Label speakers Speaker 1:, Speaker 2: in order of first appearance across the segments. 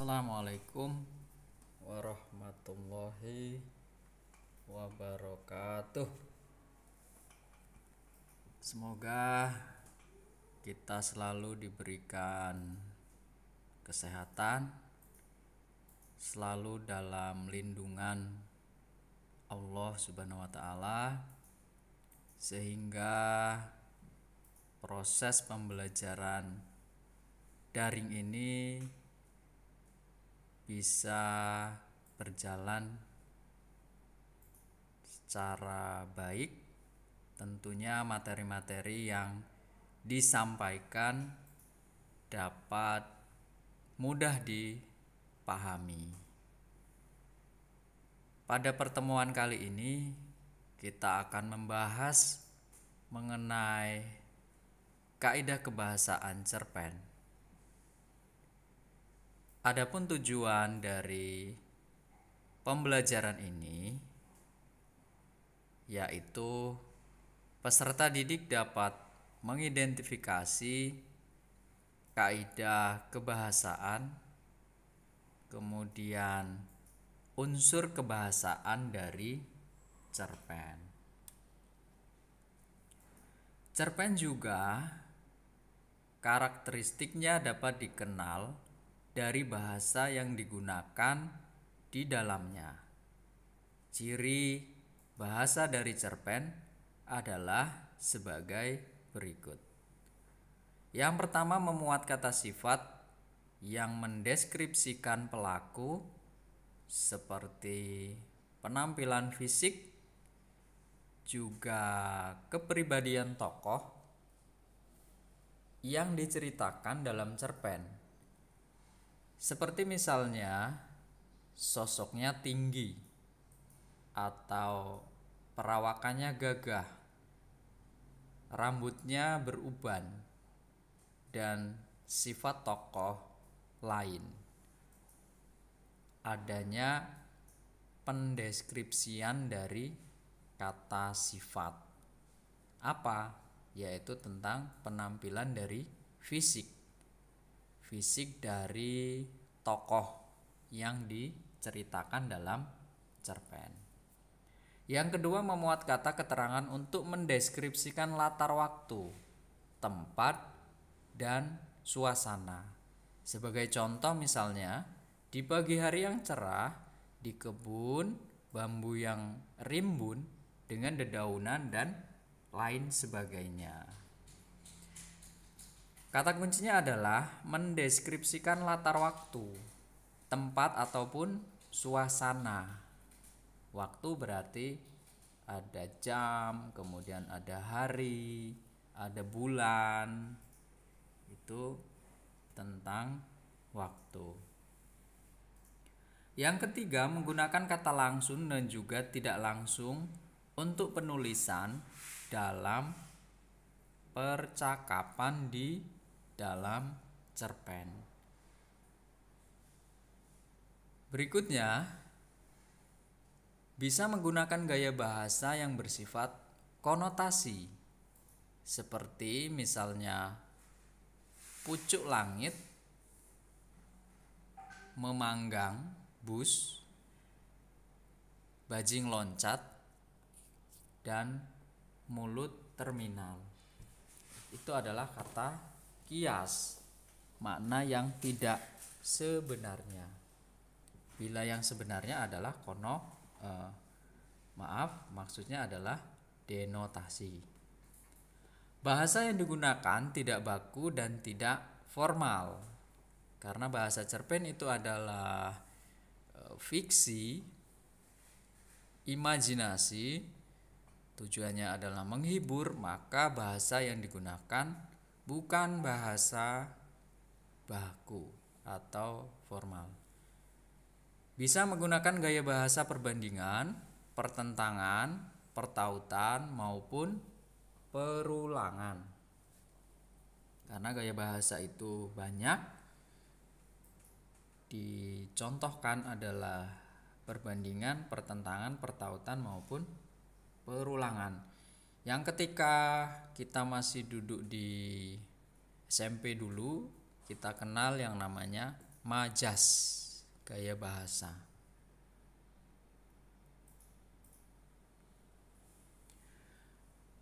Speaker 1: Assalamualaikum warahmatullahi wabarakatuh. Semoga kita selalu diberikan kesehatan, selalu dalam lindungan Allah Subhanahu wa taala, sehingga proses pembelajaran daring ini bisa berjalan secara baik. Tentunya materi-materi yang disampaikan dapat mudah dipahami. Pada pertemuan kali ini kita akan membahas mengenai kaidah kebahasaan cerpen. Adapun tujuan dari pembelajaran ini yaitu peserta didik dapat mengidentifikasi kaidah kebahasaan, kemudian unsur kebahasaan dari cerpen. Cerpen juga karakteristiknya dapat dikenal dari bahasa yang digunakan di dalamnya. Ciri bahasa dari cerpen adalah sebagai berikut. Yang pertama, memuat kata sifat yang mendeskripsikan pelaku seperti penampilan fisik, juga kepribadian tokoh yang diceritakan dalam cerpen. Seperti misalnya sosoknya tinggi atau perawakannya gagah, rambutnya beruban, dan sifat tokoh lain. Adanya pendeskripsian dari kata sifat. Apa? Yaitu tentang penampilan dari fisik dari tokoh yang diceritakan dalam cerpen. Yang kedua, memuat kata keterangan untuk mendeskripsikan latar waktu, tempat, dan suasana. Sebagai contoh misalnya, di pagi hari yang cerah, di kebun bambu yang rimbun dengan dedaunan dan lain sebagainya. Kata kuncinya adalah mendeskripsikan latar waktu, tempat ataupun suasana. Waktu berarti ada jam, kemudian ada hari, ada bulan. Itu tentang waktu. Yang ketiga, menggunakan kata langsung dan juga tidak langsung untuk penulisan dalam percakapan di dalam cerpen. Berikutnya, bisa menggunakan gaya bahasa yang bersifat konotasi, seperti misalnya pucuk langit, memanggang bus, bajing loncat, dan mulut terminal. Itu adalah kata kias, makna yang tidak sebenarnya. Bila yang sebenarnya adalah maksudnya adalah denotasi. Bahasa yang digunakan tidak baku dan tidak formal, karena bahasa cerpen itu adalah fiksi, imajinasi, tujuannya adalah menghibur, maka bahasa yang digunakan bukan bahasa baku atau formal. Bisa menggunakan gaya bahasa perbandingan, pertentangan, pertautan, maupun perulangan. Karena gaya bahasa itu banyak, dicontohkan adalah perbandingan, pertentangan, pertautan, maupun perulangan. Yang ketika kita masih duduk di SMP dulu, kita kenal yang namanya Majas, gaya bahasa.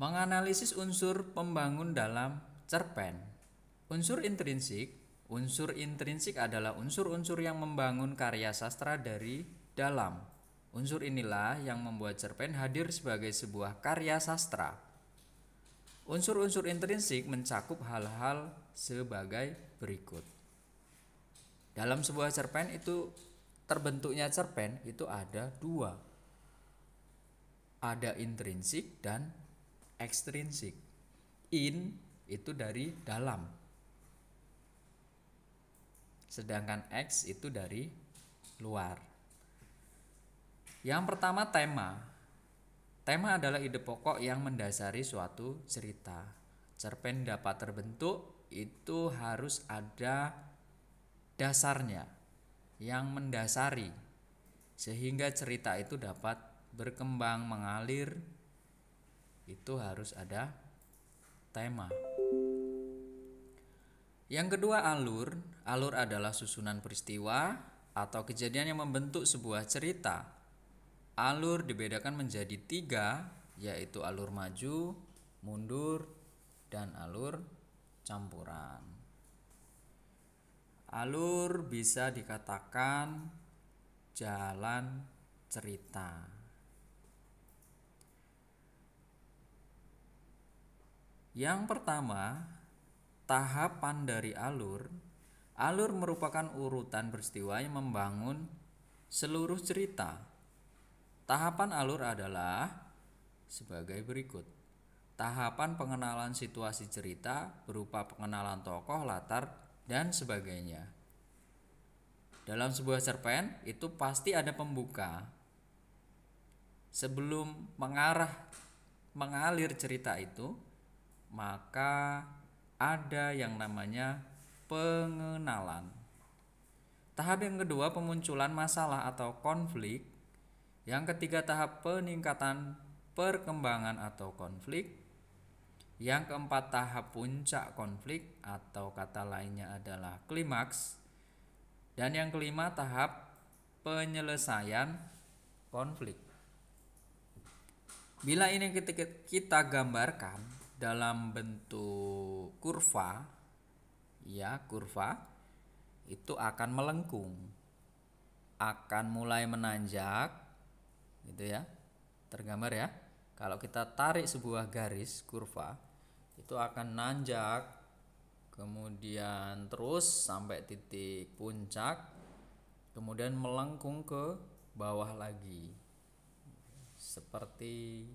Speaker 1: Menganalisis unsur pembangun dalam cerpen. Unsur intrinsik adalah unsur-unsur yang membangun karya sastra dari dalam. Unsur inilah yang membuat cerpen hadir sebagai sebuah karya sastra. Unsur-unsur intrinsik mencakup hal-hal sebagai berikut. Dalam sebuah cerpen itu terbentuknya cerpen itu ada dua. Ada intrinsik dan ekstrinsik. In itu dari dalam. Sedangkan X itu dari luar. Yang pertama tema. Tema adalah ide pokok yang mendasari suatu cerita. Cerpen dapat terbentuk itu harus ada dasarnya yang mendasari sehingga cerita itu dapat berkembang mengalir. Itu harus ada tema. Yang kedua alur. Alur adalah susunan peristiwa atau kejadian yang membentuk sebuah cerita. Alur dibedakan menjadi 3, yaitu alur maju, mundur, dan alur campuran. Alur bisa dikatakan jalan cerita. Yang pertama, tahapan dari alur. Alur merupakan urutan peristiwa yang membangun seluruh cerita. Tahapan alur adalah sebagai berikut. Tahapan pengenalan situasi cerita berupa pengenalan tokoh, latar, dan sebagainya. Dalam sebuah cerpen itu pasti ada pembuka. Sebelum mengalir cerita itu, maka ada yang namanya pengenalan. Tahap yang kedua pemunculan masalah atau konflik. Yang ketiga tahap peningkatan perkembangan atau konflik. Yang keempat tahap puncak konflik atau kata lainnya adalah klimaks. Dan yang kelima tahap penyelesaian konflik. Bila ini kita gambarkan dalam bentuk kurva, kurva itu akan melengkung, akan mulai menanjak, gitu ya. Tergambar ya. Kalau kita tarik sebuah garis kurva, itu akan nanjak, kemudian terus sampai titik puncak, kemudian melengkung ke bawah lagi, seperti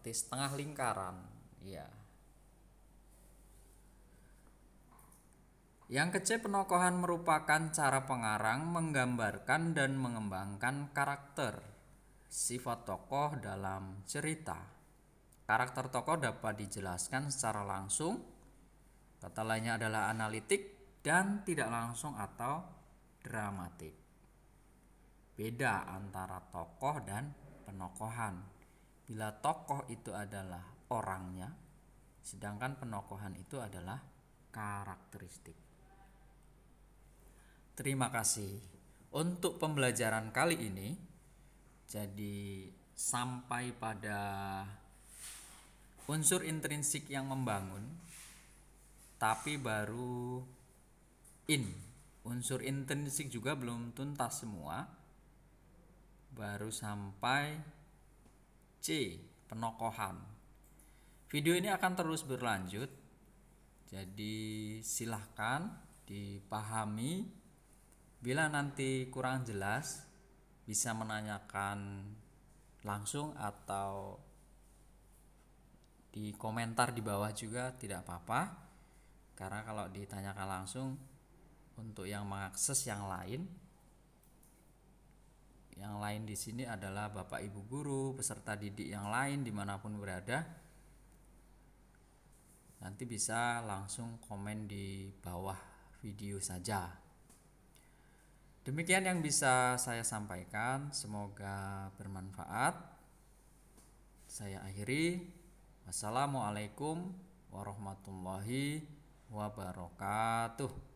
Speaker 1: setengah lingkaran, ya. Yang kecil penokohan merupakan cara pengarang menggambarkan dan mengembangkan karakter, sifat tokoh dalam cerita. Karakter tokoh dapat dijelaskan secara langsung, kata lainnya adalah analitik, dan tidak langsung atau dramatik. Beda antara tokoh dan penokohan. Bila tokoh itu adalah orangnya, sedangkan penokohan itu adalah karakteristik. Terima kasih untuk pembelajaran kali ini. Jadi sampai pada unsur intrinsik yang membangun, tapi baru unsur intrinsik juga belum tuntas semua, baru sampai C, penokohan. Video ini akan terus berlanjut, jadi silahkan dipahami. Bila nanti kurang jelas bisa menanyakan langsung atau di komentar di bawah juga tidak apa-apa, karena kalau ditanyakan langsung untuk yang mengakses yang lain di sini adalah Bapak Ibu guru, peserta didik yang lain dimanapun berada, nanti bisa langsung komen di bawah video saja. Demikian yang bisa saya sampaikan, semoga bermanfaat. Saya akhiri. Wassalamualaikum warahmatullahi wabarakatuh.